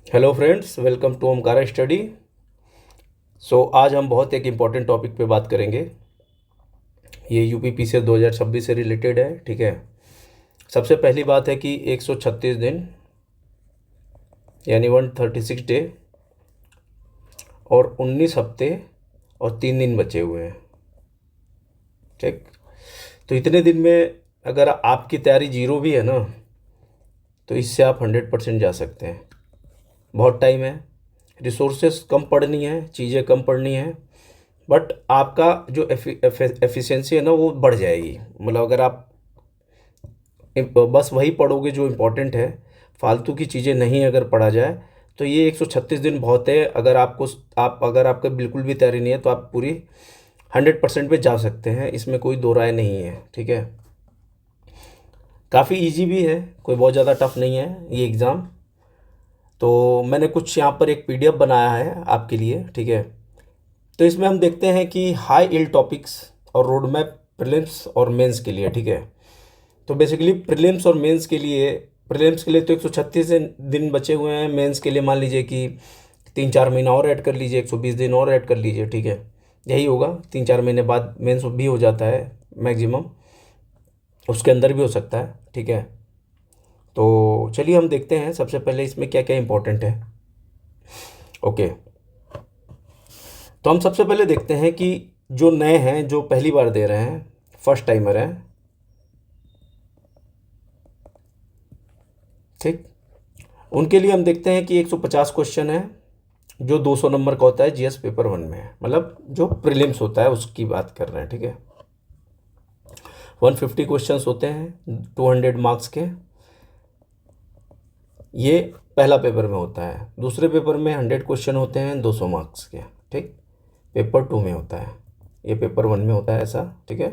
Hello friends, welcome to Omkara study. आज हम बहुत एक इम्पॉर्टेंट टॉपिक पे बात करेंगे। ये यूपी पीसीएस 2026 से रिलेटेड है। ठीक है। सबसे पहली बात है कि 136 दिन यानी 136 डे और 19 हफ्ते और 3 दिन बचे हुए हैं। ठीक। तो इतने दिन में अगर आपकी तैयारी जीरो भी है ना, तो इससे आप 100% जा सकते हैं। बहुत टाइम है, रिसोर्सेस कम पड़नी है, चीज़ें कम पड़नी है, बट आपका जो एफिशिएंसी है ना वो बढ़ जाएगी। मतलब अगर आप बस वही पढ़ोगे जो इम्पोर्टेंट है, फालतू की चीज़ें नहीं अगर पढ़ा जाए, तो ये 136 दिन बहुत है। अगर आपका बिल्कुल भी तैयारी नहीं है तो आप पूरी 100% पे जा सकते हैं। इसमें कोई दो राय नहीं है। ठीक है। काफ़ी इजी भी है, कोई बहुत ज़्यादा टफ नहीं है ये एग्ज़ाम। तो मैंने कुछ यहाँ पर एक पीडीएफ बनाया है आपके लिए। ठीक है। तो इसमें हम देखते हैं कि हाई इल्ड टॉपिक्स और रोड मैप प्रीलिम्स और मेंस के लिए। ठीक है। तो बेसिकली प्रीलिम्स के लिए तो 136 दिन बचे हुए हैं। मेंस के लिए मान लीजिए कि 3-4 महीना और ऐड कर लीजिए, 120 दिन और ऐड कर लीजिए। ठीक है। यही होगा, 3-4 महीने बाद मेंस भी हो जाता है मैक्सिमम, उसके अंदर भी हो सकता है। ठीक है। तो चलिए हम देखते हैं सबसे पहले इसमें क्या क्या इंपॉर्टेंट है। ओके। तो हम सबसे पहले देखते हैं कि जो नए हैं, जो पहली बार दे रहे हैं, फर्स्ट टाइमर हैं। ठीक। उनके लिए हम देखते हैं कि 150 क्वेश्चन है, जो 200 नंबर का होता है। जीएस पेपर 1 में है, मतलब जो प्रीलिम्स होता है उसकी बात कर रहे हैं। ठीक है। 150 क्वेश्चंस होते हैं 200 मार्क्स के। ये पहला पेपर में होता है। दूसरे पेपर में 100 क्वेश्चन होते हैं 200 मार्क्स के। ठीक। पेपर 2 में होता है, ये पेपर 1 में होता है ऐसा। ठीक है।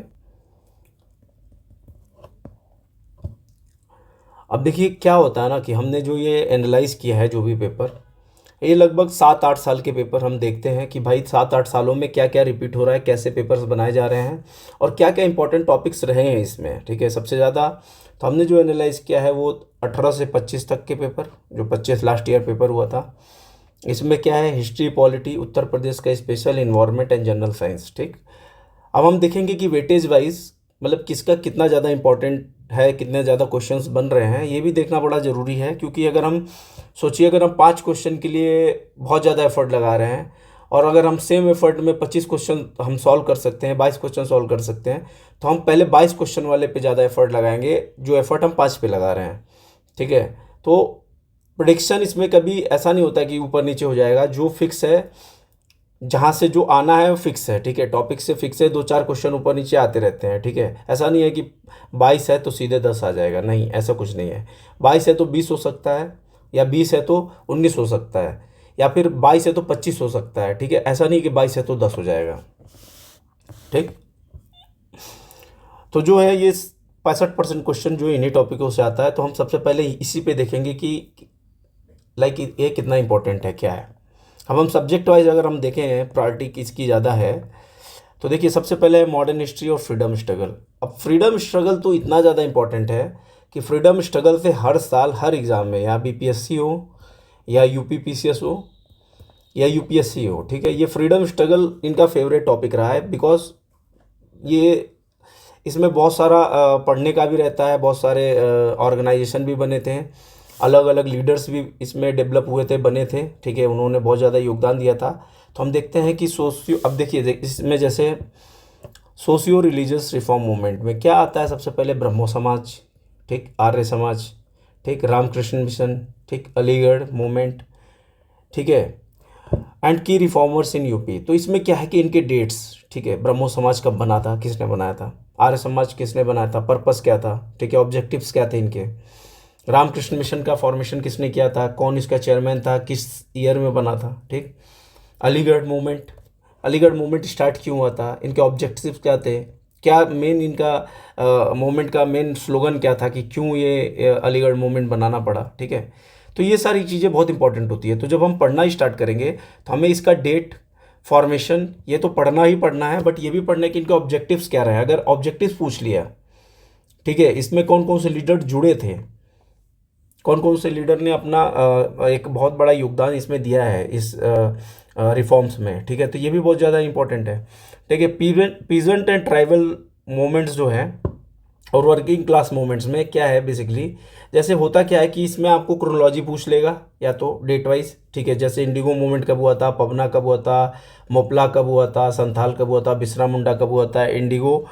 अब देखिए क्या होता है ना कि हमने जो ये एनालाइज किया है, जो भी पेपर, ये लगभग 7-8 साल के पेपर हम देखते हैं कि भाई 7-8 सालों में क्या क्या रिपीट हो रहा है, कैसे पेपर्स बनाए जा रहे हैं और क्या क्या इंपॉर्टेंट टॉपिक्स रहे हैं इसमें। ठीक है। सबसे ज़्यादा तो हमने जो एनालाइज किया है वो 18 से 25 तक के पेपर, जो 25 लास्ट ईयर पेपर हुआ था। इसमें क्या है, हिस्ट्री, पॉलिटी, उत्तर प्रदेश का special, environment and general science. ठीक। अब हम देखेंगे कि वेटेज वाइज मतलब किसका कितना ज़्यादा इंपॉर्टेंट है, कितने ज़्यादा क्वेश्चंस बन रहे हैं, ये भी देखना बड़ा ज़रूरी है। क्योंकि अगर हम सोचिए, अगर हम 5 क्वेश्चन के लिए बहुत ज़्यादा एफर्ट लगा रहे हैं और अगर हम सेम एफर्ट में 25 क्वेश्चन हम सॉल्व कर सकते हैं, 22 क्वेश्चन सॉल्व कर सकते हैं, तो हम पहले 22 क्वेश्चन वाले पे ज़्यादा एफर्ट लगाएंगे जो एफर्ट हम 5 पे लगा रहे हैं। ठीक है। तो प्रिडिक्शन इसमें कभी ऐसा नहीं होता कि ऊपर नीचे हो जाएगा। जो फिक्स है, जहाँ से जो आना है वो फिक्स है। ठीक है। टॉपिक से फिक्स है, 2-4 क्वेश्चन ऊपर नीचे आते रहते हैं। ठीक है। ऐसा नहीं है कि 22 है तो सीधे 10 आ जाएगा, नहीं, ऐसा कुछ नहीं है। 22 है तो 20 हो सकता है, या 20 है तो 19 हो सकता है, या फिर 22 है तो 25 हो सकता है। ठीक है। ऐसा नहीं कि 22 है तो 10 हो जाएगा। ठीक। तो जो है ये 65% क्वेश्चन जो इन्हीं टॉपिकों से आता है। तो हम सबसे पहले इसी पे देखेंगे कि लाइक ये कितना इंपॉर्टेंट है, क्या है। अब हम सब्जेक्ट वाइज अगर हम देखें प्रायोरिटी किसकी ज़्यादा है, तो देखिए सबसे पहले है मॉडर्न हिस्ट्री और फ्रीडम स्ट्रगल। अब फ्रीडम स्ट्रगल तो इतना ज़्यादा इंपॉर्टेंट है कि फ्रीडम स्ट्रगल से हर साल हर एग्ज़ाम में, या बीपीएससी हो या यूपी पीसीएस हो या यूपीएससी हो, ठीक है, ये फ्रीडम स्ट्रगल इनका फेवरेट टॉपिक रहा है। बिकॉज ये इसमें बहुत सारा पढ़ने का भी रहता है, बहुत सारे ऑर्गेनाइजेशन भी बने थे, अलग अलग लीडर्स भी इसमें डेवलप हुए थे, बने थे। ठीक है। उन्होंने बहुत ज़्यादा योगदान दिया था। तो हम देखते हैं कि अब देखिए इसमें जैसे सोशियो रिलीजियस रिफॉर्म मूवमेंट में क्या आता है, सबसे पहले ब्रह्मो समाज, ठीक, आर्य समाज, ठीक, रामकृष्ण मिशन, ठीक, अलीगढ़ मूवमेंट, ठीक है, एंड की रिफॉर्मर्स इन यूपी। तो इसमें क्या है कि इनके डेट्स, ठीक है, ब्रह्मो समाज कब बना था, किसने बनाया था, आर्य समाज किसने बनाया था, पर्पस क्या था, ठीक है, ऑब्जेक्टिव्स क्या थे इनके, रामकृष्ण मिशन का फॉर्मेशन किसने किया था, कौन इसका चेयरमैन था, किस ईयर में बना था, ठीक। अलीगढ़ मूवमेंट स्टार्ट क्यों हुआ था, इनके ऑब्जेक्टिव्स क्या थे, क्या मेन इनका मूवमेंट का मेन स्लोगन क्या था कि क्यों ये अलीगढ़ मूवमेंट बनाना पड़ा। ठीक है। तो ये सारी चीज़ें बहुत इंपॉर्टेंट होती है। तो जब हम पढ़ना स्टार्ट करेंगे तो हमें इसका डेट, फॉर्मेशन, ये तो पढ़ना ही पढ़ना है, बट ये भी पढ़ना है कि इनके ऑब्जेक्टिव्स क्या रहे। अगर ऑब्जेक्टिव्स पूछ लिया, ठीक है, इसमें कौन कौन से लीडर जुड़े थे, कौन कौन से लीडर ने अपना एक बहुत बड़ा योगदान इसमें दिया है इस रिफॉर्म्स में, ठीक है। तो ये भी बहुत ज़्यादा इंपॉर्टेंट है, ठीक है। पीजेंट एंड ट्राइबल मूवमेंट्स जो हैं और वर्किंग क्लास मूवमेंट्स में क्या है बेसिकली, जैसे होता क्या है कि इसमें आपको क्रोनोलॉजी पूछ लेगा या तो डेट वाइज, ठीक है। जैसे इंडिगो मूवमेंट कब हुआ था, पवना कब हुआ था, मोपला कब हुआ था, संथाल कब हुआ था, बिस्रा मुंडा कब हुआ था, इंडिगो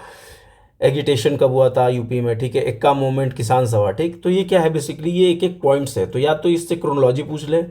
एगिटेशन कब हुआ था यूपी में, ठीक है। इक्का मूवमेंट, किसान सभा, ठीक। तो ये क्या है बेसिकली, ये एक एक पॉइंट्स है। तो या तो इससे क्रोनोलॉजी पूछ ले,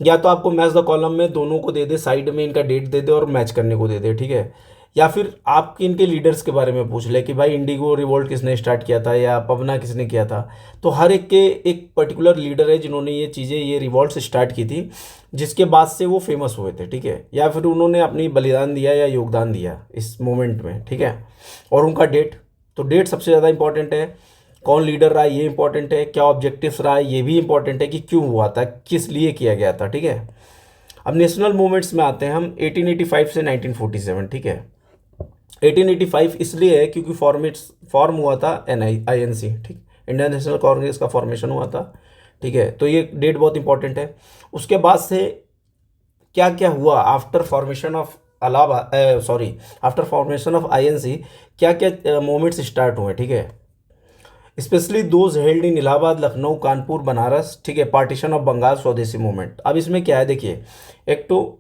या तो आपको मैच द कॉलम में दोनों को दे दे, साइड में इनका डेट दे दे और मैच करने को दे दे, ठीक है। या फिर आपके इनके लीडर्स के बारे में पूछ ले कि भाई इंडिगो रिवोल्ट किसने स्टार्ट किया था या पवना किसने किया था। तो हर एक के एक पर्टिकुलर लीडर है जिन्होंने ये चीज़ें, ये रिवोल्ट स्टार्ट की थी, जिसके बाद से वो फेमस हुए थे, ठीक है। या फिर उन्होंने अपनी बलिदान दिया या योगदान दिया इस मोमेंट में, ठीक है। और उनका डेट, तो डेट सबसे ज़्यादा इंपॉर्टेंट है। कौन लीडर रहा ये इंपॉर्टेंट है, क्या ऑब्जेक्टिव्स रहा ये भी इंपॉर्टेंट है कि क्यों हुआ था, किस लिए किया गया था, ठीक है। अब नेशनल मूवमेंट्स में आते हैं हम 1885 से 1947, ठीक है। 1885 इसलिए है क्योंकि फॉर्म हुआ था INC, ठीक, इंडियन नेशनल कांग्रेस का फॉर्मेशन हुआ था, ठीक है। तो ये डेट बहुत इंपॉर्टेंट है। उसके बाद से क्या क्या हुआ after formation of after formation of INC, क्या क्या मूवमेंट्स स्टार्ट हुए, ठीक है। Specially those held in Allahabad, Lucknow, Kanpur, Banaras, ठीक है। पार्टीशन ऑफ बंगाल, स्वदेशी मूवमेंट। अब इसमें क्या है देखिए, एक तो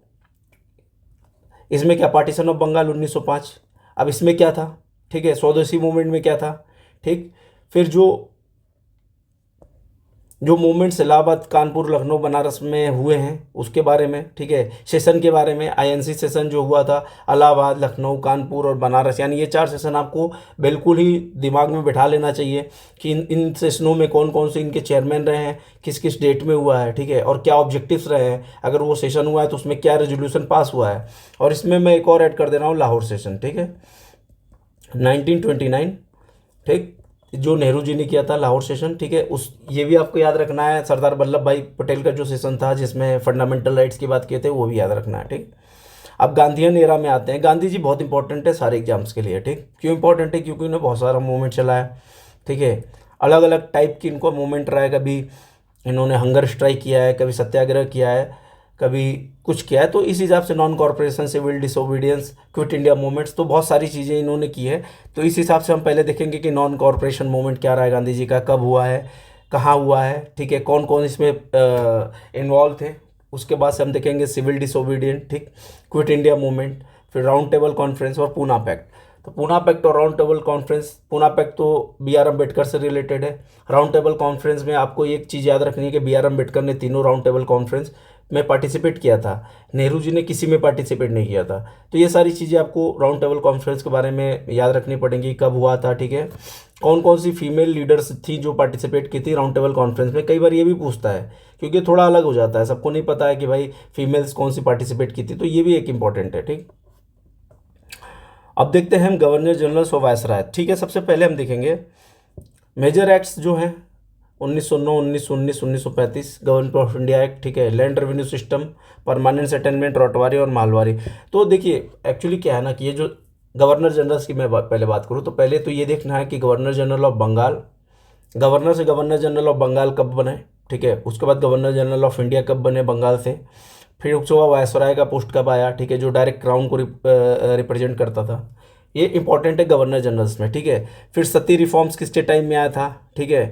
इसमें क्या, पार्टीशन ऑफ बंगाल 1905। अब इसमें क्या था, ठीक है, स्वदेशी मूवमेंट में क्या था, ठीक। फिर जो जो मूवमेंट्स इलाहाबाद, कानपुर, लखनऊ, बनारस में हुए हैं उसके बारे में, ठीक है। सेशन के बारे में, INC सेशन जो हुआ था इलाहाबाद, लखनऊ, कानपुर और बनारस, यानी ये 4 सेशन आपको बिल्कुल ही दिमाग में बैठा लेना चाहिए कि इन सेशनों में कौन कौन से इनके चेयरमैन रहे हैं, किस किस डेट में हुआ है, ठीक है। और क्या ऑब्जेक्टिव्स रहे हैं, अगर वो सेशन हुआ है तो उसमें क्या रेजोल्यूशन पास हुआ है। और इसमें मैं एक और ऐड कर दे रहा हूँ, लाहौर सेशन, ठीक है, 1929, ठीक, जो नेहरू जी ने किया था लाहौर सेशन, ठीक है। उस ये भी आपको याद रखना है। सरदार वल्लभ भाई पटेल का जो सेशन था जिसमें फंडामेंटल राइट्स की बात किए थे, वो भी याद रखना है, ठीक। अब गांधीयन एरा में आते हैं। गांधी जी बहुत इंपॉर्टेंट है सारे एग्जाम्स के लिए, ठीक। क्यों इंपॉर्टेंट है, क्योंकि उन्होंने बहुत सारा मूवमेंट चलाया, ठीक है। अलग अलग टाइप की इनको मूवमेंट रहा है, कभी इन्होंने हंगर स्ट्राइक किया है, कभी सत्याग्रह किया है, कभी कुछ किया है। तो इस हिसाब से non corporation, civil disobedience, quit India movements, तो बहुत सारी चीज़ें इन्होंने की है। तो इस हिसाब से हम पहले देखेंगे कि नॉन कॉर्पोरेशन मूवमेंट क्या रहा है गांधी जी का, कब हुआ है, कहाँ हुआ है, ठीक है, कौन कौन इसमें इन्वॉल्व थे। उसके बाद से हम देखेंगे सिविल डिसोबीडियंट, ठीक, क्विट इंडिया मूवमेंट, फिर राउंड टेबल कॉन्फ्रेंस और पूना पैक्ट। तो पूना पैक्ट और round table conference, Poona pact तो BR अम्बेडकर से रिलेटेड है। राउंड टेबल कॉन्फ्रेंस में आपको एक चीज़ याद रखनी है कि BR अम्बेडकर ने तीनों राउंड टेबल कॉन्फ्रेंस में पार्टिसिपेट किया था, नेहरू जी ने किसी में पार्टिसिपेट नहीं किया था। तो ये सारी चीज़ें आपको राउंड टेबल कॉन्फ्रेंस के बारे में याद रखनी पड़ेंगी, कब हुआ था, ठीक है। कौन कौन सी फीमेल लीडर्स थी जो पार्टिसिपेट की थी राउंड टेबल कॉन्फ्रेंस में, कई बार ये भी पूछता है क्योंकि थोड़ा अलग हो जाता है, सबको नहीं पता है कि भाई फीमेल्स कौन सी पार्टिसिपेट की थी। तो ये भी एक इंपॉर्टेंट है, ठीक। अब देखते हैं हम गवर्नर जनरल ऑफ वायसराय, ठीक है। सबसे पहले हम देखेंगे मेजर एक्ट्स जो हैं 1909, 1919, 1935, गवर्नमेंट ऑफ इंडिया एक्ट, ठीक है। Land revenue system, permanent settlement, Ryotwari और मालवारी। तो देखिए एक्चुअली क्या है ना कि ये जो गवर्नर जनरल्स की मैं पहले बात करूँ तो पहले तो ये देखना है कि governor general of Bengal, governor से गवर्नर जनरल ऑफ बंगाल कब बने, ठीक है। उसके बाद गवर्नर जनरल ऑफ इंडिया कब बने बंगाल से। फिर उसके बाद वायसराय का पोस्ट कब आया, ठीक है, जो डायरेक्ट क्राउन को रिप्रेजेंट करता था। ये इंपॉर्टेंट है गवर्नर जनरल्स में, ठीक है। फिर सती रिफॉर्म्स किसके टाइम में आया था, ठीक है।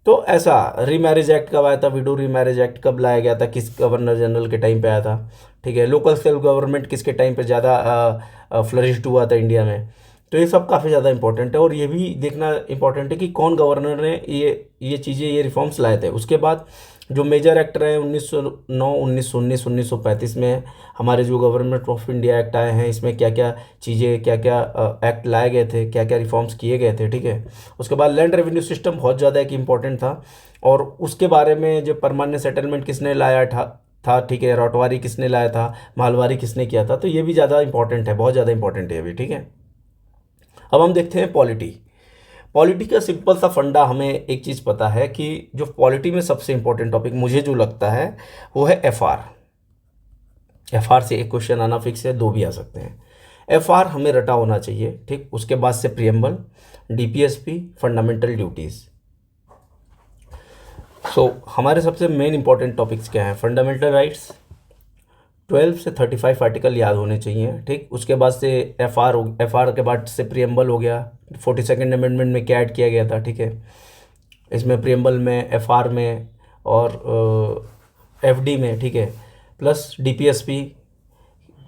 तो ऐसा रीमैरिज एक्ट कब आया था, विडो रीमैरिज एक्ट कब लाया गया था, किस गवर्नर जनरल के टाइम पे आया था, ठीक है। लोकल सेल्फ गवर्नमेंट किसके टाइम पे ज़्यादा फ्लरिश्ड हुआ था इंडिया में। तो ये सब काफ़ी ज़्यादा इंपॉर्टेंट है और ये भी देखना इंपॉर्टेंट है कि कौन गवर्नर ने ये चीज़ें, ये रिफॉर्म्स लाए थे। उसके बाद जो मेजर एक्ट रहे 1909, 1919, 1935 में हमारे जो गवर्नमेंट ऑफ इंडिया एक्ट आए हैं, इसमें क्या क्या चीज़ें, क्या क्या एक्ट लाए गए थे, क्या क्या रिफॉर्म्स किए गए थे, ठीक है। उसके बाद लैंड रेवेन्यू सिस्टम बहुत ज़्यादा एक इम्पॉर्टेंट था और उसके बारे में जो परमानेंट सेटलमेंट किसने लाया था, ठीक है, रौटवारी किसने लाया था, मालवारी किसने किया था। तो ये भी ज़्यादा इंपॉर्टेंट है, बहुत ज़्यादा इंपॉर्टेंट है ये भी, ठीक है। अब हम देखते हैं पॉलिटी का सिंपल सा फंडा। हमें एक चीज़ पता है कि जो पॉलिटी में सबसे इंपॉर्टेंट टॉपिक मुझे जो लगता है वो है एफआर से एक क्वेश्चन आना फिक्स है, 2 भी आ सकते हैं। एफआर हमें रटा होना चाहिए, ठीक। उसके बाद से प्रियम्बल, डीपीएसपी, फंडामेंटल ड्यूटीज़। सो हमारे सबसे मेन इंपॉर्टेंट टॉपिक्स क्या हैं? फंडामेंटल राइट्स, 12 से 35 आर्टिकल याद होने चाहिए, ठीक। उसके बाद से एफ आर के बाद से प्रियम्बल हो गया। 42nd अमेंडमेंट में क्या ऐड किया गया था, ठीक है। इसमें प्रियम्बल में, एफ आर में और एफ डी में, ठीक है। प्लस डीपीएसपी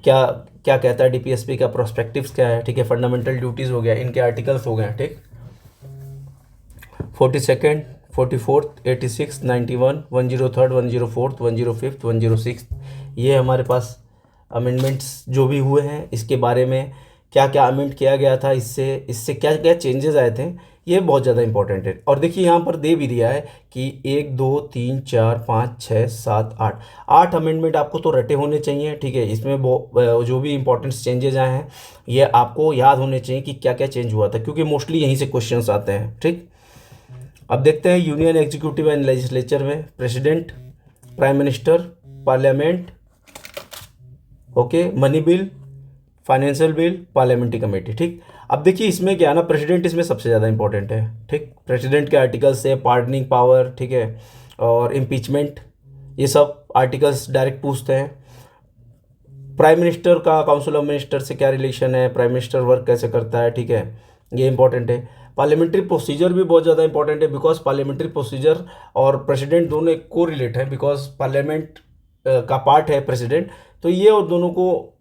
क्या क्या कहता है, डीपीएसपी का प्रोस्पेक्टिव्स क्या है, ठीक है। फंडामेंटल ड्यूटीज़ हो गया, इनके आर्टिकल्स हो गए, ठीक। 42nd, 44th, 86, 91, 103, 104, 105, 106, ये हमारे पास अमेंडमेंट्स जो भी हुए हैं, इसके बारे में क्या क्या अमेंड किया गया था, इससे इससे क्या क्या चेंजेस आए थे, ये बहुत ज़्यादा इंपॉर्टेंट है। और देखिए यहाँ पर दे भी दिया है कि 1 2 3 4 5 6 7 8 8 अमेंडमेंट आपको तो रटे होने चाहिए, ठीक है। इसमें जो भी इंपॉर्टेंट चेंजेस आए हैं ये आपको याद होने चाहिए कि क्या क्या चेंज हुआ था, क्योंकि मोस्टली यहीं से क्वेश्चंस आते हैं, ठीक। अब देखते हैं यूनियन एग्जीक्यूटिव एंड लेजिस्लेचर में president, prime minister, parliament, okay, money bill, financial bill, parliamentary committee, ठीक। अब देखिए इसमें क्या है ना, प्रेसिडेंट इसमें सबसे ज़्यादा इंपॉर्टेंट है, ठीक। प्रेसिडेंट के आर्टिकल्स से पार्डनिंग पावर, ठीक है, और इम्पीचमेंट, ये सब आर्टिकल्स डायरेक्ट पूछते हैं। प्राइम मिनिस्टर का काउंसिल ऑफ मिनिस्टर से क्या रिलेशन है, प्राइम मिनिस्टर वर्क कैसे करता है, ठीक है, ये इंपॉर्टेंट है। पार्लियामेंट्री प्रोसीजर भी बहुत ज़्यादा इंपॉर्टेंट है, बिकॉज पार्लियामेंट्री प्रोसीजर और प्रेसिडेंट दोनों एक को रिलेट है, बिकॉज पार्लियामेंट का पार्ट है प्रेसिडेंट, तो ये और दोनों को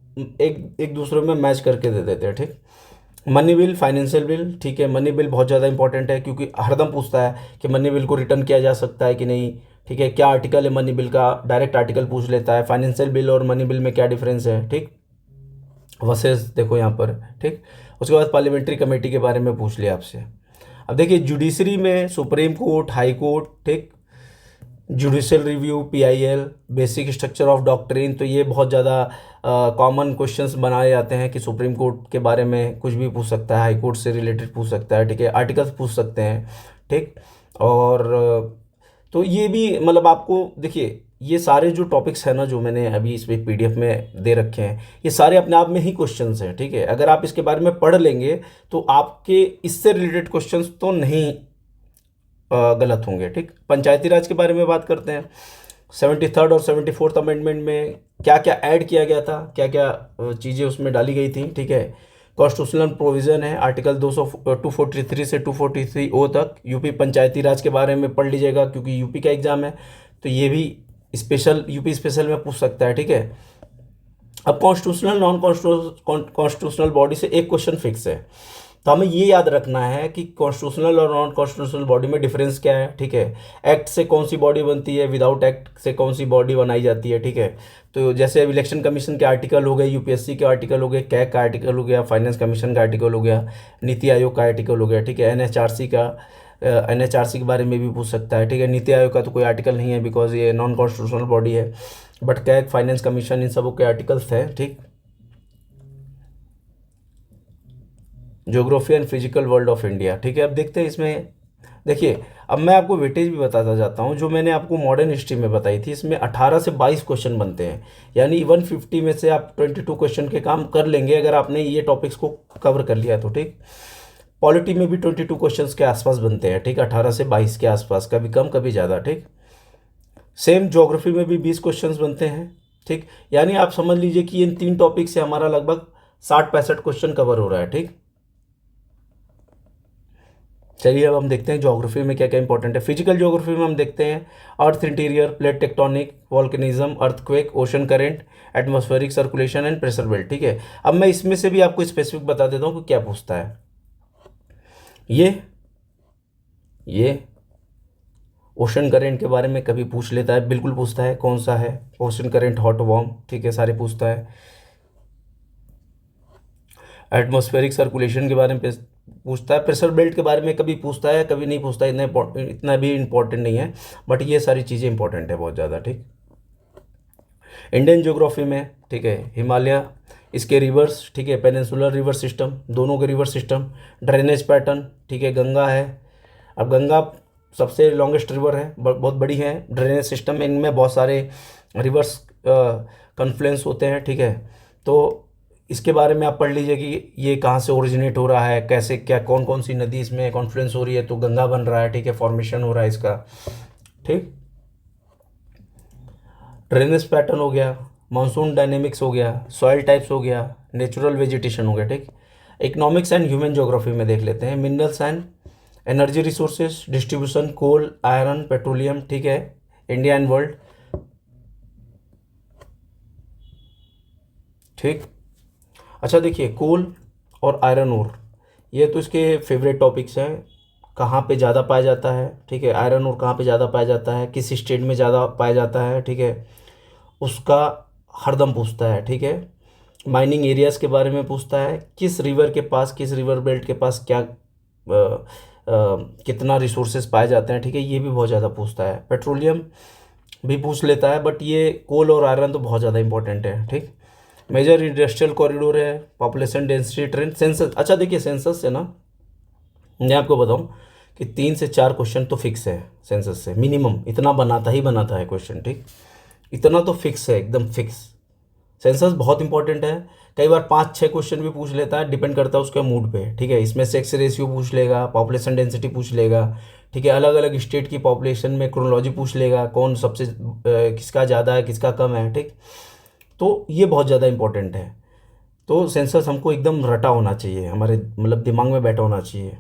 एक एक दूसरे में मैच करके दे देते हैं, ठीक। मनी बिल, फाइनेंशियल बिल, ठीक है। मनी बिल बहुत ज़्यादा इंपॉर्टेंट है, क्योंकि हरदम पूछता है कि मनी बिल को रिटर्न किया जा सकता है कि नहीं, ठीक है। क्या आर्टिकल है मनी बिल का, डायरेक्ट आर्टिकल पूछ लेता है। फाइनेंशियल बिल और मनी बिल में क्या डिफरेंस है, ठीक, वर्सेस देखो यहाँ पर, ठीक। उसके बाद पार्लियामेंट्री कमेटी के बारे में पूछ लिया आपसे। अब देखिए जुडिशरी में सुप्रीम कोर्ट, हाई कोर्ट, ठीक, judicial review, PIL, basic structure of doctrine, तो ये बहुत ज़्यादा कॉमन क्वेश्चंस बनाए जाते हैं कि सुप्रीम कोर्ट के बारे में कुछ भी पूछ सकता है, हाई कोर्ट से रिलेटेड पूछ सकता है, ठीक है, आर्टिकल्स पूछ सकते हैं, ठीक। और तो ये भी मतलब आपको देखिए ये सारे जो टॉपिक्स हैं ना, जो मैंने अभी इस पीडीएफ में दे रखे हैं, ये सारे अपने आप में ही क्वेश्चंस हैं, ठीक है। अगर आप इसके बारे में पढ़ लेंगे तो आपके इससे रिलेटेड क्वेश्चंस तो नहीं गलत होंगे, ठीक। पंचायती राज के बारे में बात करते हैं। 73rd और 74th अमेंडमेंट में क्या क्या ऐड किया गया था, क्या क्या चीज़ें उसमें डाली गई थी, ठीक है। कॉन्स्टिट्यूशनल प्रोविज़न है आर्टिकल 243 से 243 ओ तक। यूपी पंचायती राज के बारे में पढ़ लीजिएगा, क्योंकि यूपी का एग्ज़ाम है, तो ये भी स्पेशल यूपी स्पेशल में पूछ सकता है, ठीक है। अब कॉन्स्टिट्यूशनल नॉन कॉन्स्टिट्यूशनल बॉडी से एक क्वेश्चन फिक्स है, तो हमें ये याद रखना है कि कॉन्स्टिट्यूशनल और नॉन कॉन्स्टिट्यूशनल बॉडी में डिफरेंस क्या है, ठीक है। एक्ट से कौन सी बॉडी बनती है, विदाउट एक्ट से कौन सी बॉडी बनाई जाती है, ठीक है। तो जैसे इलेक्शन कमीशन के आर्टिकल हो गए, यूपीएससी के आर्टिकल हो गए, कैग का आर्टिकल हो गया, फाइनेंस कमीशन का आर्टिकल हो गया, नीति आयोग का आर्टिकल हो गया, ठीक है। एनएचआरसी के बारे में भी पूछ सकता है, ठीक है। नीति आयोग का तो कोई आर्टिकल नहीं है, बिकॉज ये नॉन कॉन्स्टिट्यूशनल बॉडी है, बट कैग, फाइनेंस कमीशन, इन सबों के आर्टिकल्स हैं, ठीक। Geography and physical world of India, ठीक है। अब देखते हैं इसमें, देखिए अब मैं आपको वेटेज भी बताता जाता हूँ, जो मैंने आपको मॉडर्न हिस्ट्री में बताई थी, इसमें 18 से 22 क्वेश्चन बनते हैं, यानी 150 में से आप 22 क्वेश्चन के काम कर लेंगे अगर आपने ये टॉपिक्स को कवर कर लिया तो, ठीक। पॉलिटी में भी 22 क्वेश्चन के आसपास बनते हैं, ठीक, 18 से 22 के आसपास, कभी कम कभी ज़्यादा, ठीक। सेम ज्योग्राफी में भी 20 क्वेश्चन बनते हैं, ठीक। यानी आप समझ लीजिए कि इन 3 टॉपिक से हमारा लगभग 60-65 क्वेश्चन कवर हो रहा है, ठीक। चलिए अब हम देखते हैं ज्योग्राफी में क्या क्या इंपॉर्टेंट है। फिजिकल ज्योग्राफी में हम देखते हैं अर्थ interior, plate tectonic, volcanism, earthquake, ocean current, atmospheric circulation and pressure belt, ठीक है। अब मैं इसमें से भी आपको स्पेसिफिक बता देता हूँ कि क्या पूछता है। ये ओशन करंट के बारे में कभी पूछ लेता है, बिल्कुल पूछता है, कौन सा है ओशन करंट, हॉट, वार्म, ठीक है, सारे पूछता है। एटमॉस्फेरिक सर्कुलेशन के बारे में पूछता है, प्रेशर बेल्ट के बारे में कभी पूछता है कभी नहीं पूछता है, इतना भी इम्पोर्टेंट नहीं है, बट ये सारी चीज़ें इंपॉर्टेंट है बहुत ज़्यादा, ठीक। इंडियन ज्योग्राफी में, ठीक है, हिमालय, इसके रिवर्स, ठीक है, पेनिनसुलर रिवर सिस्टम, दोनों के रिवर सिस्टम, ड्रेनेज पैटर्न, ठीक है, गंगा है। अब गंगा सबसे लॉन्गेस्ट रिवर है, बहुत बड़ी है। ड्रेनेज सिस्टम में इनमें बहुत सारे रिवर्स कन्फ्लुएंस होते हैं, ठीक है। तो इसके बारे में आप पढ़ लीजिए कि ये कहाँ से ओरिजिनेट हो रहा है, कैसे क्या कौन कौन सी नदी इसमें कॉन्फ्लुएंस हो रही है, तो गंगा बन रहा है, ठीक है, फॉर्मेशन हो रहा है इसका। ठीक। ड्रेनेज पैटर्न हो गया, मानसून डायनेमिक्स हो गया, सॉइल टाइप्स हो गया, नेचुरल वेजिटेशन हो गया। ठीक। इकोनॉमिक्स एंड ह्यूमन ज्योग्राफी में देख लेते हैं, minerals and energy resources, distribution, coal, iron, petroleum. ठीक है, इंडिया एंड वर्ल्ड। ठीक। अच्छा देखिए, कोल और आयरन ओर, ये तो इसके फेवरेट टॉपिक्स हैं। कहाँ पे ज़्यादा पाया जाता है, ठीक है, आयरन ओर कहाँ पे ज़्यादा पाया जाता है, किस स्टेट में ज़्यादा पाया जाता है, ठीक है, उसका हरदम पूछता है। ठीक है, माइनिंग एरियाज़ के बारे में पूछता है, किस रिवर के पास, किस रिवर बेल्ट के पास क्या कितना रिसोर्सेज पाए जाते हैं। ठीक है, ये भी बहुत ज़्यादा पूछता है। पेट्रोलियम भी पूछ लेता है, बट ये कोल और आयरन तो बहुत ज़्यादा इंपॉर्टेंट है। ठीक। मेजर इंडस्ट्रियल कॉरिडोर है, पॉपुलेशन डेंसिटी ट्रेंड, सेंसस। अच्छा देखिए, सेंसस से ना मैं आपको बताऊं कि 3 से 4 क्वेश्चन तो फिक्स है सेंसस से, मिनिमम इतना बनाता है क्वेश्चन। ठीक, इतना तो फिक्स है, एकदम फिक्स। सेंसस बहुत इंपॉर्टेंट है। कई बार 5-6 क्वेश्चन भी पूछ लेता है, डिपेंड करता है उसके मूड पे। ठीक है, इसमें सेक्स रेशियो पूछ लेगा, पॉपुलेशन डेंसिटी पूछ लेगा। ठीक है, अलग अलग स्टेट की पॉपुलेशन में क्रोनोलॉजी पूछ लेगा, कौन सबसे किसका ज़्यादा है, किसका कम है। ठीक, तो ये बहुत ज़्यादा इंपॉर्टेंट है। तो सेंसस हमको एकदम रटा होना चाहिए, हमारे मतलब दिमाग में बैठा होना चाहिए।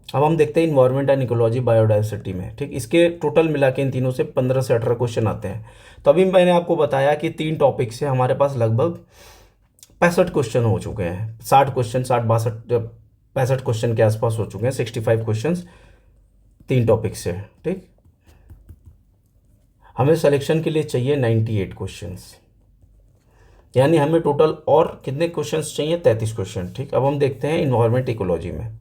अब हम देखते हैं इन्वायरमेंट एंड इकोलॉजी बायोडाइवर्सिटी में। ठीक, इसके टोटल मिला के इन तीनों से 15 से 18 क्वेश्चन आते हैं। तो अभी मैंने आपको बताया कि 3 टॉपिक से हमारे पास लगभग 65 क्वेश्चन हो चुके हैं। 60 क्वेश्चन, 65 क्वेश्चन के आसपास हो चुके हैं। 65 क्वेश्चन 3 टॉपिक से। ठीक, हमें सिलेक्शन के लिए चाहिए 98 क्वेश्चंस, यानी हमें टोटल और कितने क्वेश्चंस चाहिए? 33 क्वेश्चन। ठीक, अब हम देखते हैं इन्वायरमेंट इकोलॉजी में।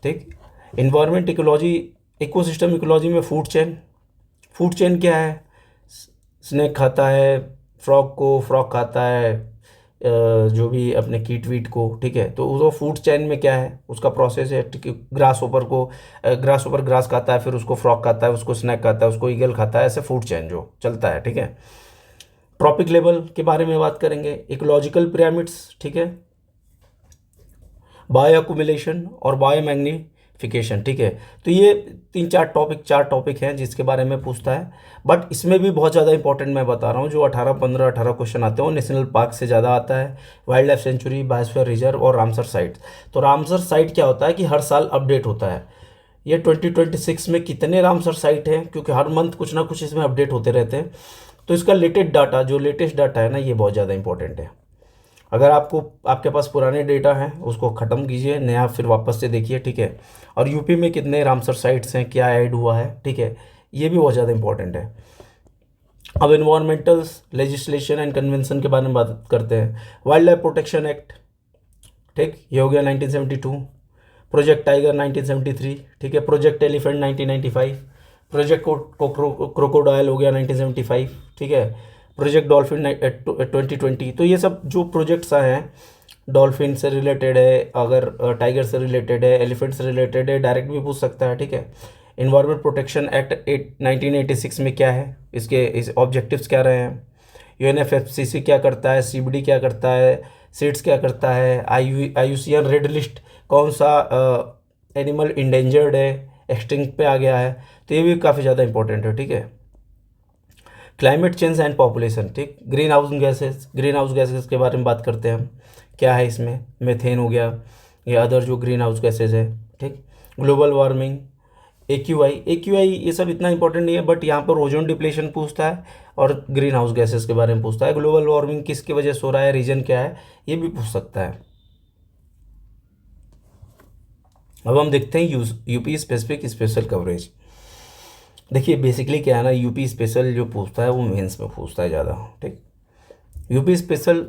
ठीक, इन्वायरमेंट इकोलॉजी, इकोसिस्टम इकोलॉजी में फूड चेन। फूड चेन क्या है? स्नेक खाता है फ्रॉग को, फ्रॉग खाता है जो भी अपने कीट वीट को। ठीक है, तो वो फूड चेन में क्या है, उसका प्रोसेस है। ठीक है, ग्रास ओपर को, ग्रास ओपर ग्रास खाता है, फिर उसको फ्रॉग खाता है, उसको स्नेक खाता है, उसको ईगल खाता है, ऐसे फूड चेन जो चलता है। ठीक है, ट्रॉपिक लेवल के बारे में बात करेंगे, इकोलॉजिकल पिरामिड्स। ठीक है, बायो अक्यूमुलेशन और बायो मैग्नीफिकेशन। ठीक है, तो ये 3-4 टॉपिक हैं जिसके बारे में पूछता है। बट इसमें भी बहुत ज़्यादा इंपॉर्टेंट मैं बता रहा हूँ, जो 18 क्वेश्चन आते हैं वो नेशनल पार्क से ज़्यादा आता है, wild life sanctuary, biosphere reserve और रामसर साइट। तो रामसर साइट क्या होता है कि हर साल अपडेट होता है। ये 2026 में कितने रामसर साइट हैं, क्योंकि हर मंथ कुछ ना कुछ इसमें अपडेट होते रहते हैं। तो इसका लेटेस्ट डाटा है ना, ये बहुत ज़्यादा इंपॉर्टेंट है। अगर आपके पास पुराने डेटा हैं उसको ख़त्म कीजिए, नया फिर वापस से देखिए। ठीक है, और यूपी में कितने रामसर साइट्स हैं, क्या ऐड हुआ है। ठीक है, ये भी बहुत ज़्यादा इंपॉर्टेंट है। अब इन्वायरमेंटल लेजिस्लेशन एंड कन्वेंशन के बारे में बात करते हैं। वाइल्ड लाइफ प्रोटेक्शन एक्ट, ठीक, ये हो गया 1972। Project tiger 1973। ठीक है, प्रोजेक्ट एलिफेंट 1995। प्रोजेक्ट क्रोकोडाइल हो गया 1975। ठीक है, प्रोजेक्ट डॉल्फिन 2020। तो ये सब जो प्रोजेक्ट्स आए हैं, डॉल्फिन से रिलेटेड है, अगर टाइगर से रिलेटेड है, एलिफेंट से रिलेटेड है, डायरेक्ट भी पूछ सकता है। ठीक है, इन्वायरमेंट प्रोटेक्शन एक्ट 1986 में क्या है, इसके इस ऑब्जेक्टिव्स क्या रहे हैं, यूएनएफसीसी क्या करता है, सीबीडी क्या करता है, सीड्स क्या करता है, आईयूसीएन रेड लिस्ट कौन सा एनिमल इंडेंजर्ड है, एक्सटिंक्ट पे आ गया है। तो ये भी काफ़ी ज़्यादा इंपॉर्टेंट है। ठीक है, क्लाइमेट चेंज एंड पॉपुलेशन। ठीक, ग्रीन हाउस गैसेस के बारे में बात करते हैं हम, क्या है इसमें, मेथेन हो गया या अदर जो ग्रीन हाउस गैसेज है। ठीक, ग्लोबल वार्मिंग, एक्यूआई ये सब इतना इंपॉर्टेंट नहीं है, बट यहाँ पर ओजोन डिप्लेशन पूछता है और ग्रीन हाउस गैसेस के बारे में पूछता है। ग्लोबल वार्मिंग किसकी वजह से हो रहा है, रीजन क्या है, ये भी पूछ सकता है। अब हम देखते हैं यूपी स्पेसिफिक स्पेशल कवरेज। देखिए बेसिकली क्या है ना, यूपी स्पेशल जो पूछता है वो मेंस में पूछता है ज़्यादा। ठीक, यूपी स्पेशल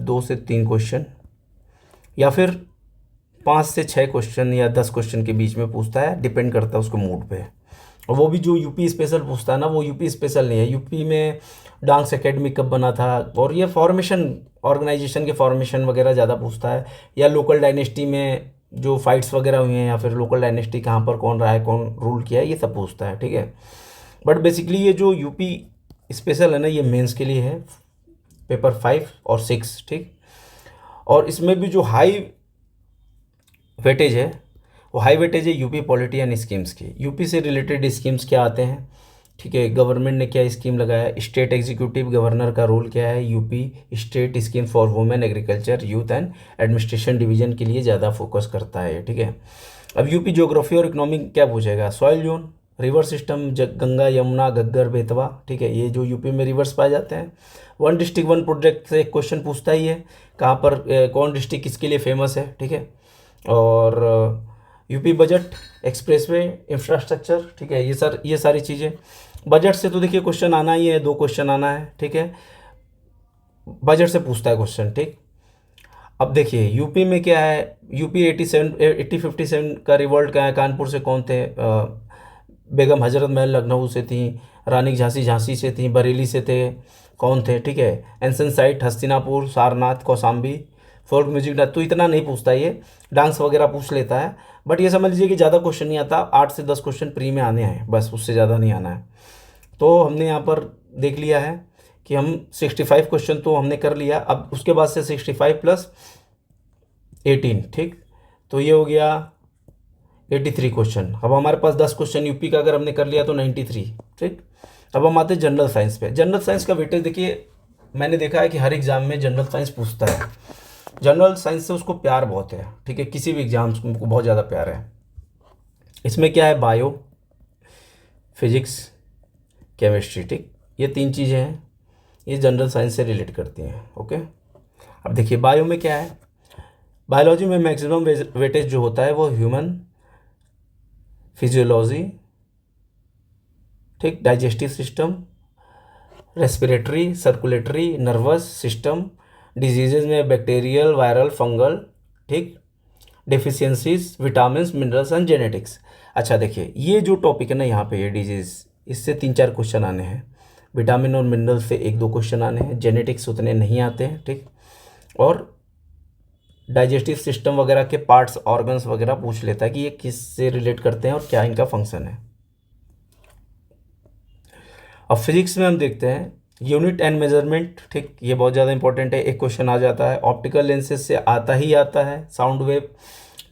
2 से 3 क्वेश्चन या फिर 5 से 6 क्वेश्चन या 10 क्वेश्चन के बीच में पूछता है, डिपेंड करता है उसके मूड पे। और वो भी जो यूपी स्पेशल पूछता है ना, वो यूपी स्पेशल नहीं है। यूपी में डांस एकेडमी कब बना था, और ये फॉर्मेशन, ऑर्गेनाइजेशन के फॉर्मेशन वगैरह ज़्यादा पूछता है, या लोकल डायनेस्टी में जो फाइट्स वगैरह हुई हैं, या फिर लोकल डायनेस्टी कहाँ पर कौन रहा है, कौन रूल किया है, ये सब पूछता है। ठीक है, बट बेसिकली ये जो यूपी स्पेशल है ना, ये मेंस के लिए है, पेपर 5 और 6। ठीक, और इसमें भी जो हाई वेटेज है, वो हाई वेटेज है यूपी पॉलिटी एंड स्कीम्स की। यूपी से रिलेटेड स्कीम्स क्या आते हैं, ठीक है, गवर्नमेंट ने क्या स्कीम लगाया, स्टेट एग्जीक्यूटिव गवर्नर का रोल क्या है, UP state scheme for women agriculture youth and administration division के लिए ज़्यादा फोकस करता है, ठीक है। अब यूपी ज्योग्राफी और इकोनॉमिक क्या पूछेगा, soil zone, river system, Ganga Yamuna Ghaggar Betwa, ठीक है, ये जो यूपी में रिवर्स पाए जाते हैं। वन डिस्ट्रिक्ट वन प्रोजेक्ट से एक क्वेश्चन पूछता ही है, कहाँ पर कौन डिस्ट्रिक्ट किसके लिए फेमस है, ठीक है। और यूपी बजट, एक्सप्रेसवे, इंफ्रास्ट्रक्चर, ठीक है, ये सारी चीज़ें। बजट से तो देखिए क्वेश्चन आना ही है, 2 क्वेश्चन आना है, ठीक है, बजट से पूछता है क्वेश्चन, ठीक। अब देखिए यूपी में क्या है, यूपी 1857 का रिवॉल्ट का है, कानपुर से कौन थे, बेगम हजरत महल लखनऊ से थी, रानी झांसी झांसी से थी, बरेली से थे, कौन थे, ठीक है। Ancient site Hastinapur, Sarnath, Kaushambi. Folk music तो इतना नहीं पूछता ये, डांस वगैरह पूछ लेता है, बट ये समझ लीजिए कि ज़्यादा क्वेश्चन नहीं आता, 8 से 10 क्वेश्चन प्री में आने हैं बस, उससे ज़्यादा नहीं आना है। तो हमने यहाँ पर देख लिया है कि हम 65 क्वेश्चन तो हमने कर लिया, अब उसके बाद से 65 प्लस 18, ठीक, तो ये हो गया 83 क्वेश्चन। अब हमारे पास 10 क्वेश्चन यूपी का अगर हमने कर लिया तो 93, ठीक। अब हम आते हैं जनरल साइंस पे। जनरल साइंस का वेटेज देखिए, मैंने देखा है कि हर एग्जाम में जनरल साइंस पूछता है, जनरल साइंस से उसको प्यार बहुत है, ठीक है, किसी भी एग्जाम को बहुत ज़्यादा प्यार है। इसमें क्या है, बायो, फिजिक्स, केमिस्ट्री, ठीक, ये 3 चीज़ें हैं, ये जनरल साइंस से रिलेट करती हैं, ओके। अब देखिए बायो में क्या है, बायोलॉजी में मैक्सिमम वेटेज जो होता है वो ह्यूमन फिजियोलॉजी, ठीक, digestive system, respiratory, circulatory, nervous system, diseases में बैक्टीरियल, वायरल, फंगल, ठीक, deficiencies, vitamin, minerals and genetics. अच्छा देखिए ये जो टॉपिक है ना यहाँ पे, ये डिजीज़, इससे 3-4 क्वेश्चन आने हैं, विटामिन और मिनरल से 1-2 क्वेश्चन आने हैं, जेनेटिक्स उतने नहीं आते हैं, ठीक, और डाइजेस्टिव सिस्टम वगैरह के पार्ट्स, ऑर्गन्स वगैरह पूछ लेता है कि ये किस से रिलेट करते हैं और क्या इनका फंक्शन है। अब फिजिक्स में हम देखते हैं यूनिट एंड मेजरमेंट, ठीक, ये बहुत ज़्यादा इंपॉर्टेंट है, एक क्वेश्चन आ जाता है। ऑप्टिकल लेंसेज से आता ही आता है, साउंड वेव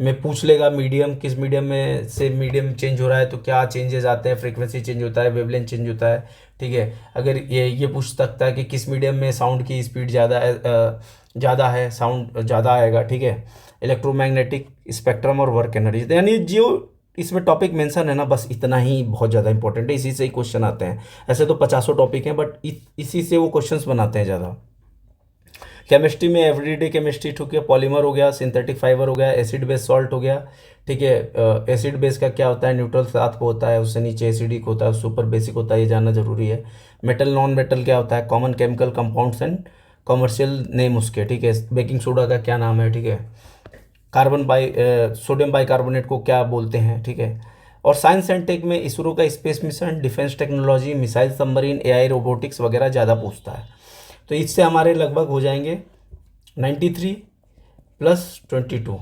में पूछ लेगा, मीडियम, किस मीडियम में से मीडियम चेंज हो रहा है तो क्या चेंजेस आते हैं, फ्रीक्वेंसी चेंज होता है, वेवलेंथ चेंज होता है, ठीक है। अगर ये पूछ सकता है कि किस मीडियम में साउंड की स्पीड ज़्यादा है, साउंड ज़्यादा आएगा, ठीक है। इलेक्ट्रोमैग्नेटिक स्पेक्ट्रम और वर्क एनर्जी, यानी जो इसमें टॉपिक मेंशन है ना, बस इतना ही बहुत ज़्यादा इंपॉर्टेंट है, इसी से ही क्वेश्चन आते हैं। ऐसे तो 50 टॉपिक हैं, बट इसी से वो क्वेश्चंस बनाते हैं ज़्यादा। केमिस्ट्री में एवरीडे केमिस्ट्री, ठीक है, पॉलीमर हो गया, सिंथेटिक फाइबर हो गया, एसिड बेस सॉल्ट हो गया, ठीक है। एसिड बेस का क्या होता है, न्यूट्रल साथ को होता है, उससे नीचे एसिडिक होता है, सुपर बेसिक होता है, ये जानना जरूरी है। मेटल नॉन मेटल क्या होता है, common chemical compounds and commercial name उसके, ठीक है। बेकिंग सोडा का क्या नाम है, ठीक है। सोडियम बाइकार्बोनेट को क्या बोलते हैं, ठीक है। और साइंस एंड टेक में इसरो का space mission, defence technology, missile submarine, AI, robotics वगैरह ज़्यादा पूछता है। तो इससे हमारे लगभग हो जाएंगे 93 प्लस 22,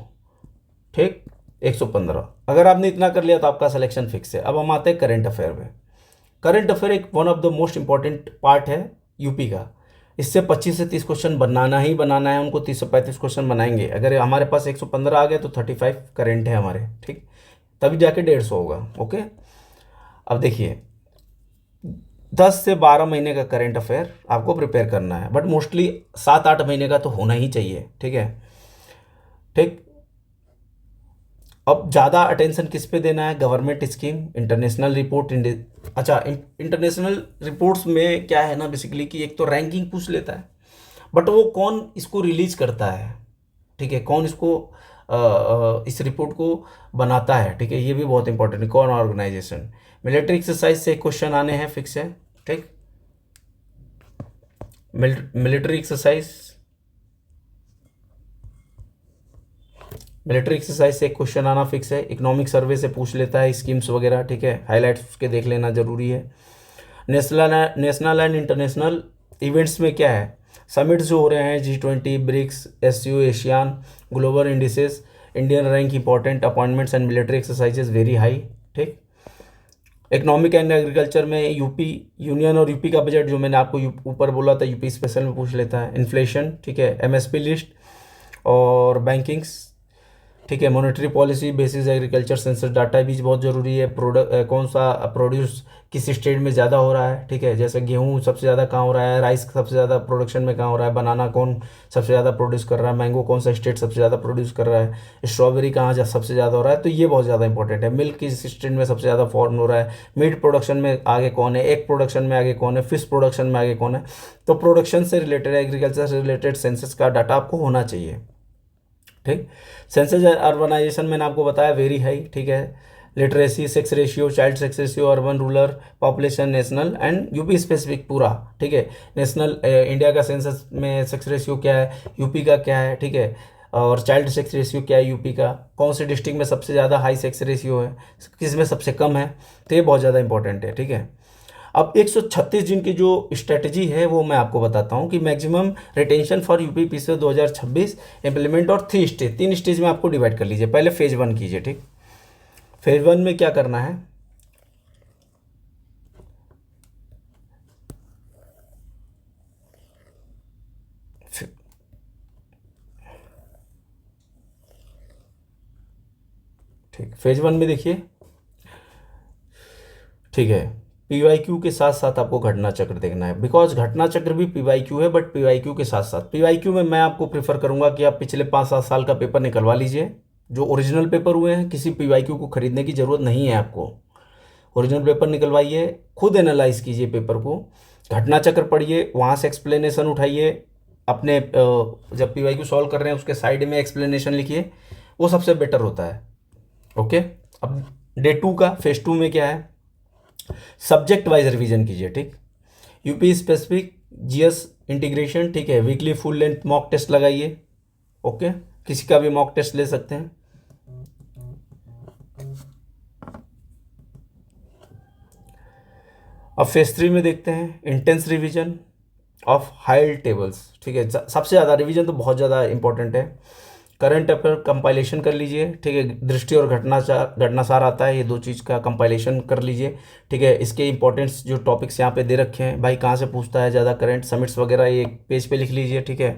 ठीक, 115। अगर आपने इतना कर लिया तो आपका सिलेक्शन फिक्स है। अब हम आते हैं करंट अफेयर में। करंट अफेयर एक one of the most important part है यूपी का। इससे 25 से 30 क्वेश्चन बनाना ही बनाना है उनको, 30 से 35 क्वेश्चन बनाएंगे। अगर हमारे पास 115 आ गए तो 35 करंट है हमारे, ठीक, तभी जाके 150 होगा, ओके। अब देखिए 10 से 12 महीने का करंट अफेयर आपको प्रिपेयर करना है, बट मोस्टली 7-8 महीने का तो होना ही चाहिए, ठीक है, ठीक। अब ज़्यादा अटेंशन किस पे देना है, गवर्नमेंट स्कीम, इंटरनेशनल रिपोर्ट, अच्छा इंटरनेशनल रिपोर्ट्स में क्या है ना बेसिकली कि एक तो रैंकिंग पूछ लेता है, बट वो कौन इसको रिलीज करता है, ठीक है, कौन इसको इस रिपोर्ट को बनाता है, ठीक है, ये भी बहुत इंपॉर्टेंट है, कौन ऑर्गेनाइजेशन। मिलिट्री एक्सरसाइज से क्वेश्चन आने हैं, फिक्स है, ठीक। मिलिट्री एक्सरसाइज से क्वेश्चन आना फिक्स है। इकोनॉमिक सर्वे से पूछ लेता है, स्कीम्स वगैरह, ठीक है, हाईलाइट्स उसके देख लेना जरूरी है। नेशनल एंड इंटरनेशनल इवेंट्स में क्या है, समिट्स जो हो रहे हैं, G20, BRICS, SCO, ASEAN, global indices, Indian rank, important appointments and military exercises very high, ठीक। इकोनॉमिक एंड एग्रीकल्चर में यूपी यूनियन और यूपी का बजट जो मैंने आपको ऊपर बोला था, यूपी स्पेशल में पूछ लेता है। इन्फ्लेशन, ठीक है, MSP लिस्ट और बैंकिंग्स, ठीक है। Monetary policy basis agriculture census data भी बहुत ज़रूरी है। प्रोडक्ट कौन सा प्रोड्यूस किस स्टेट में ज़्यादा हो रहा है, ठीक है। जैसे गेहूँ सबसे ज़्यादा कहाँ हो रहा है, राइस सबसे ज़्यादा प्रोडक्शन में कहाँ हो रहा है, बनाना कौन सबसे ज़्यादा प्रोड्यूस कर रहा है, मैंगो कौन सा स्टेट सबसे ज़्यादा प्रोड्यूस कर रहा है, स्ट्रॉबेरी कहाँ सबसे ज़्यादा हो रहा है। तो ये बहुत ज़्यादा इंपॉर्टेंट है। मिल्क किस स्टेट में सबसे ज़्यादा फॉर्म हो रहा है, मीट प्रोडक्शन में आगे कौन है, एग प्रोडक्शन में आगे कौन है, फिश प्रोडक्शन में आगे कौन है। तो प्रोडक्शन से रिलेटेड, एग्रीकल्चर से रिलेटेड सेंसस का डाटा आपको होना चाहिए, ठीक। सेंसस अर्बनाइजेशन मैंने आपको बताया वेरी हाई, ठीक है। Literacy, sex ratio, child sex ratio, urban rural population, national and UP specific पूरा, ठीक है। नेशनल इंडिया का सेंसस में सेक्स रेशियो क्या है, यूपी का क्या है, ठीक है। और चाइल्ड सेक्स रेशियो क्या है यूपी का, कौन से डिस्ट्रिक्ट में सबसे ज़्यादा हाई सेक्स रेशियो है, किस में सबसे कम है। तो ये बहुत ज़्यादा इंपॉर्टेंट है, ठीक है। अब 136 दिन की जो स्ट्रेटजी है वो मैं आपको बताता हूँ कि maximum retention for UP PCO 2026 implement, और तीन स्टेज में आपको डिवाइड कर लीजिए। पहले फेज 1 कीजिए, ठीक। फेज 1 में क्या करना है, ठीक। फेज 1 में देखिए, ठीक है। पीवाईक्यू के साथ साथ आपको घटना चक्र देखना है, बिकॉज घटना चक्र भी पीवाईक्यू है, बट पीवाईक्यू के साथ साथ पीवाईक्यू में मैं आपको प्रेफर करूंगा कि आप पिछले 5-7 साल का पेपर निकलवा लीजिए जो ओरिजिनल पेपर हुए हैं। किसी पीवाईक्यू को खरीदने की ज़रूरत नहीं है आपको। ओरिजिनल पेपर निकलवाइए, खुद एनालाइज कीजिए पेपर को, घटना चक्र पढ़िए, वहाँ से एक्सप्लेनेशन उठाइए अपने जब पीवाईक्यू सॉल्व कर रहे हैं उसके साइड में एक्सप्लेनेशन लिखिए, वो सबसे बेटर होता है। ओके। अब डे 2 का फेज 2 में क्या है, सब्जेक्ट वाइज रिवीजन कीजिए, ठीक। यूपी स्पेसिफिक, जीएस इंटीग्रेशन, ठीक है। Weekly full length mock test लगाइए, ओके। किसी का भी मॉक टेस्ट ले सकते हैं। अब फेज 3 में देखते हैं intense revision of high tables, ठीक है। सबसे ज़्यादा रिवीजन तो बहुत ज़्यादा इंपॉर्टेंट है। करंट अफेयर कंपाइलेशन कर लीजिए, ठीक है। दृष्टि और घटनासार आता है, ये दो चीज़ का कंपाइलेशन कर लीजिए, ठीक है। इसके इंपॉर्टेंस जो टॉपिक्स यहाँ पे दे रखे हैं, भाई कहाँ से पूछता है ज़्यादा करंट, समिट्स वगैरह ये पेज पे लिख लीजिए, ठीक है।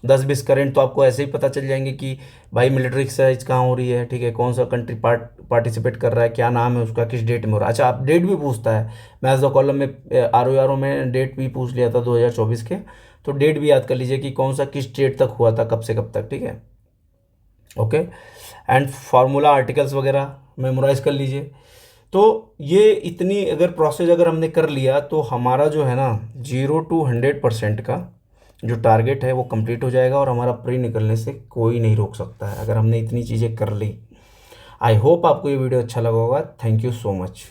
10-20 करंट तो आपको ऐसे ही पता चल जाएंगे कि भाई मिलिट्री एक्सरसाइज कहाँ हो रही है, ठीक है। कौन सा कंट्री पार्टिसिपेट कर रहा है, क्या नाम है उसका, किस डेट में हो रहा है। अच्छा, आप डेट भी पूछता है, मैथ्स द कॉलम में आर में डेट भी पूछ लिया था 2024 के, तो डेट भी याद कर लीजिए कि कौन सा किस डेट तक हुआ था, कब से कब तक, ठीक है। ओके। एंड फार्मूला आर्टिकल्स वगैरह मेमोराइज कर लीजिए। तो ये इतनी अगर प्रोसेस अगर हमने कर लिया तो हमारा जो है ना 0 to 100% का जो टारगेट है वो कंप्लीट हो जाएगा, और हमारा प्री निकलने से कोई नहीं रोक सकता है अगर हमने इतनी चीज़ें कर ली। आई होप आपको ये वीडियो अच्छा लगा होगा। Thank you so much.